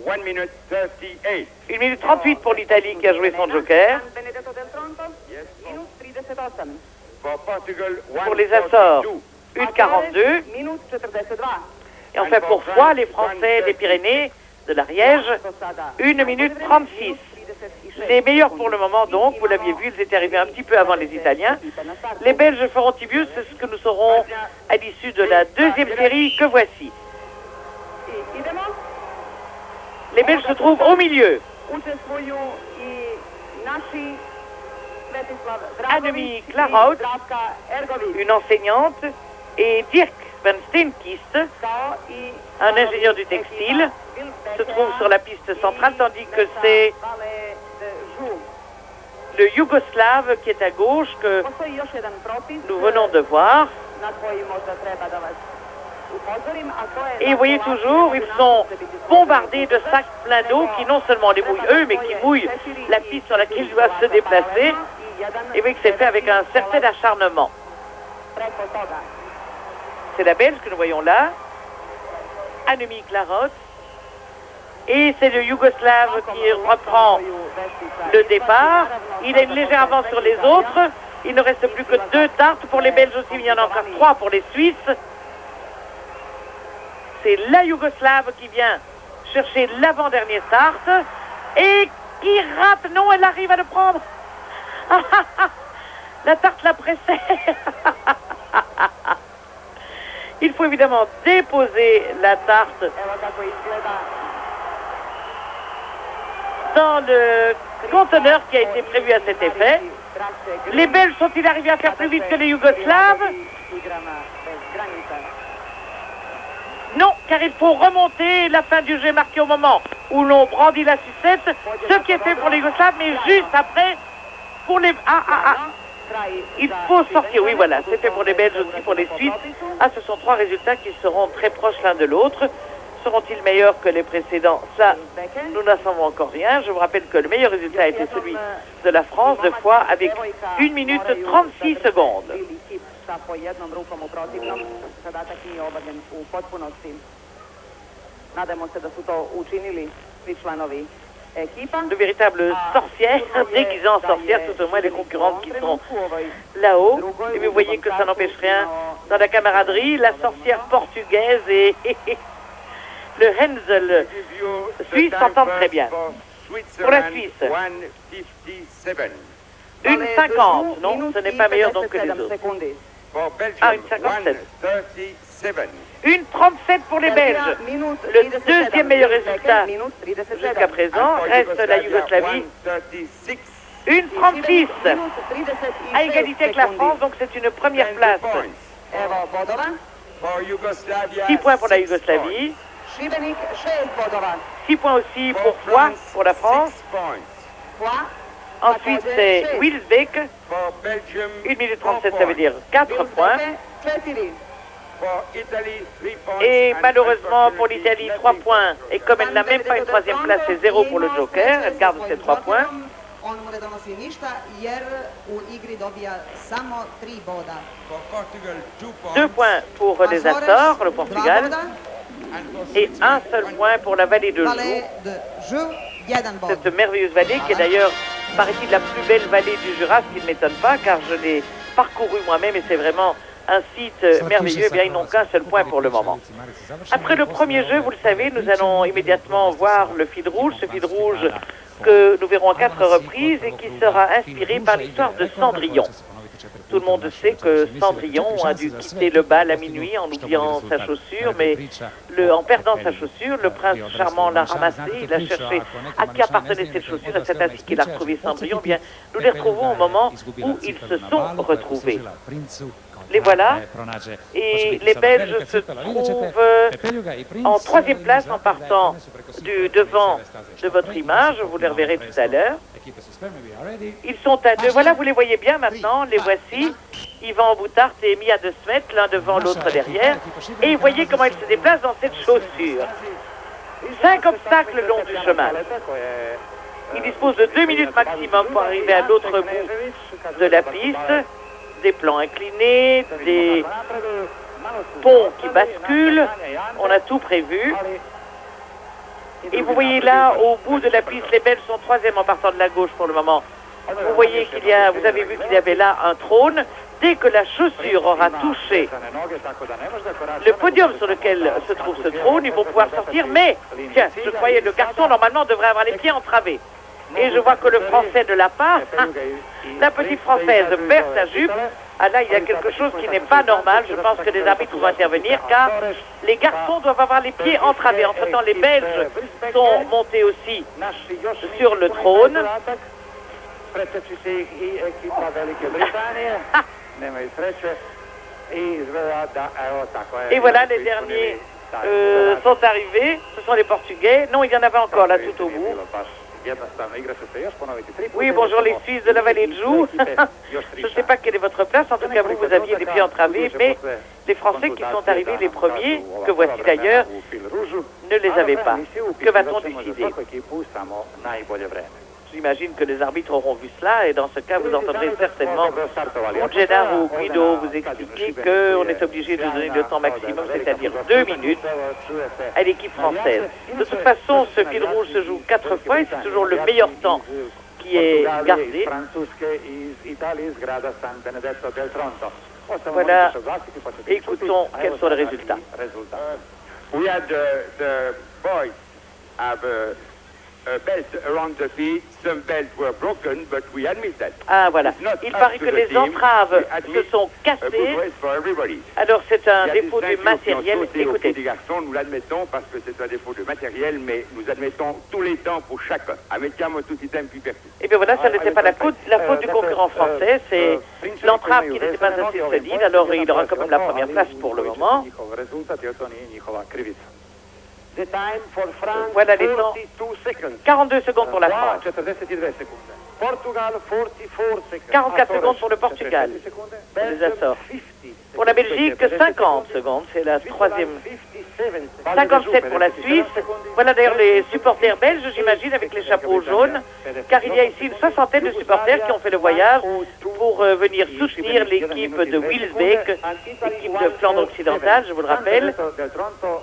1 minute 38 pour l'Italie qui a joué son joker. Pour les Açores, 1,42. Et enfin pour Foix, les Français des Pyrénées, de l'Ariège, 1 minute 36. Les meilleurs pour le moment donc, vous l'aviez vu, ils étaient arrivés un petit peu avant les Italiens. Les Belges feront Tibius, c'est ce que nous saurons à l'issue de la deuxième série que voici. Les Belges se trouvent au milieu. Annemie Claraut, une enseignante, et Dirk Van Steenkist, un ingénieur du textile, se trouve sur la piste centrale, tandis que c'est le Yougoslave qui est à gauche que nous venons de voir. Et vous voyez toujours, ils sont bombardés de sacs pleins d'eau qui non seulement les mouillent eux, mais qui mouillent la piste sur laquelle ils doivent se déplacer. Et vous voyez que c'est fait avec un certain acharnement. C'est la Belge que nous voyons là, Annemie Claraut. Et c'est le Yougoslave qui reprend le départ. Il a une légère avance sur les autres. Il ne reste plus que 2 tartes pour les Belges aussi, il y en a encore 3 pour les Suisses. C'est la Yougoslave qui vient chercher l'avant-dernière tarte et qui rate. Non, elle arrive à le prendre. La tarte la pressait. Il faut évidemment déposer la tarte dans le conteneur qui a été prévu à cet effet. Les Belges sont-ils arrivés à faire plus vite que les Yougoslaves? Non, car il faut remonter la fin du jeu marqué au moment où l'on brandit la sucette, ce qui est fait pour les Yougoslaves, mais juste après pour les... Il faut sortir, oui voilà, c'est fait pour les Belges aussi, pour les Suisses. Ce sont 3 résultats qui seront très proches l'un de l'autre. Seront-ils meilleurs que les précédents? Ça, nous n'en savons encore rien. Je vous rappelle que le meilleur résultat a été celui de la France, de Foix, avec 1 minute 36 secondes. De véritables sorcières, déguisées en sorcières, tout au moins les concurrentes qui sont là-haut. Et vous voyez que ça n'empêche rien dans la camaraderie. La sorcière portugaise et le Hensel suisse s'entendent très bien. Pour la Suisse, 1,50. Non, ce n'est pas meilleur donc que les autres. 1,57. 1,37 pour les Belges. Le deuxième meilleur résultat jusqu'à présent reste la Yougoslavie. 1,36. À égalité avec la France, donc c'est une première place. 6 points pour la Yougoslavie. 6 points aussi pour Foix, pour la France. Ensuite, c'est Wilsbeek. 1 minute 37, ça veut dire 4 points. Et malheureusement pour l'Italie, 3 points. Et comme elle n'a même pas une 3e place, c'est 0 pour le Joker. Elle garde ses 3 points. 2 points pour les Açores, le Portugal. Et un seul point pour la vallée de Joux. Cette merveilleuse vallée qui est d'ailleurs, paraît-il, la plus belle vallée du Jura, ce qui ne m'étonne pas car je l'ai parcourue moi-même et c'est vraiment un site merveilleux. Eh bien, ils n'ont qu'un seul point pour le moment. Après le premier jeu, vous le savez, nous allons immédiatement voir le fil rouge, ce fil rouge que nous verrons à 4 reprises et qui sera inspiré par l'histoire de Cendrillon. Tout le monde sait que Cendrillon a dû quitter le bal à minuit en oubliant sa chaussure, mais en perdant sa chaussure, le prince charmant l'a ramassée, il a cherché à qui appartenait cette chaussure, et c'est ainsi qu'il a retrouvé Cendrillon. Bien, nous les retrouvons au moment où ils se sont retrouvés. Les voilà, et les Belges se trouvent en 3e place en partant du devant de votre image, vous les reverrez tout à l'heure. Ils sont à 2, voilà, vous les voyez bien maintenant, les voici, Yvan Boutart et Mia de Smet, l'un devant l'autre derrière, et vous voyez comment ils se déplacent dans cette chaussure. 5 obstacles le long du chemin. Ils disposent de 2 minutes maximum pour arriver à l'autre bout de la piste. Des plans inclinés, des pont qui bascule. On a tout prévu. Et vous voyez là, au bout de la piste, les Belges sont troisième en partant de la gauche pour le moment. Vous voyez qu'il y a, vous avez vu qu'il y avait là un trône. Dès que la chaussure aura touché le podium sur lequel se trouve ce trône, ils vont pouvoir sortir. Mais, tiens, je croyais le garçon, normalement, devrait avoir les pieds entravés. Et je vois que le Français de la part, la petite Française perd sa jupe. Ah là, il y a quelque chose qui n'est pas normal. Je pense que les arbitres vont intervenir, car les garçons doivent avoir les pieds entravés. Entre-temps, les Belges sont montés aussi sur le trône. Et voilà, les derniers sont arrivés. Ce sont les Portugais. Non, il y en avait encore là tout au bout. Oui, bonjour les Suisses de la vallée de Joux. Je ne sais pas quelle est votre place. En tout cas, vous aviez les pieds entravés. Mais les Français qui sont arrivés les premiers, que voici d'ailleurs, ne les avaient pas. Que va-t-on décider? J'imagine que les arbitres auront vu cela, et dans ce cas, vous entendrez certainement Gennaro ou Guido vous expliquer qu'on est obligé de donner le temps maximum, c'est-à-dire 2 minutes, à l'équipe française. De toute façon, ce fil rouge se joue 4 fois, et c'est toujours le meilleur temps qui est gardé. Voilà, écoutons quels sont les résultats. We had the boys have belts around the feet. Some belts were broken, but we admit that. Ah voilà, il paraît que les entraves se sont cassées. Alors c'est un défaut du matériel. Écoutez. Les garçons, nous l'admettons parce que c'est un défaut de matériel, mais nous admettons tous les temps pour chacun. Et bien voilà, ça n'était pas la faute du concurrent français, c'est l'entrave qui n'était pas assez solide. Alors il aura quand même la première place pour le moment. Voilà les temps. 42 secondes pour la France. 44 secondes pour le Portugal. On les assort. Pour la Belgique, 50 secondes. C'est la troisième. 57 pour la Suisse. Voilà d'ailleurs les supporters belges, j'imagine, avec les chapeaux jaunes. Car il y a ici une soixantaine de supporters qui ont fait le voyage pour venir soutenir l'équipe de Wilsbeek, l'équipe de Flandre occidentale, je vous le rappelle.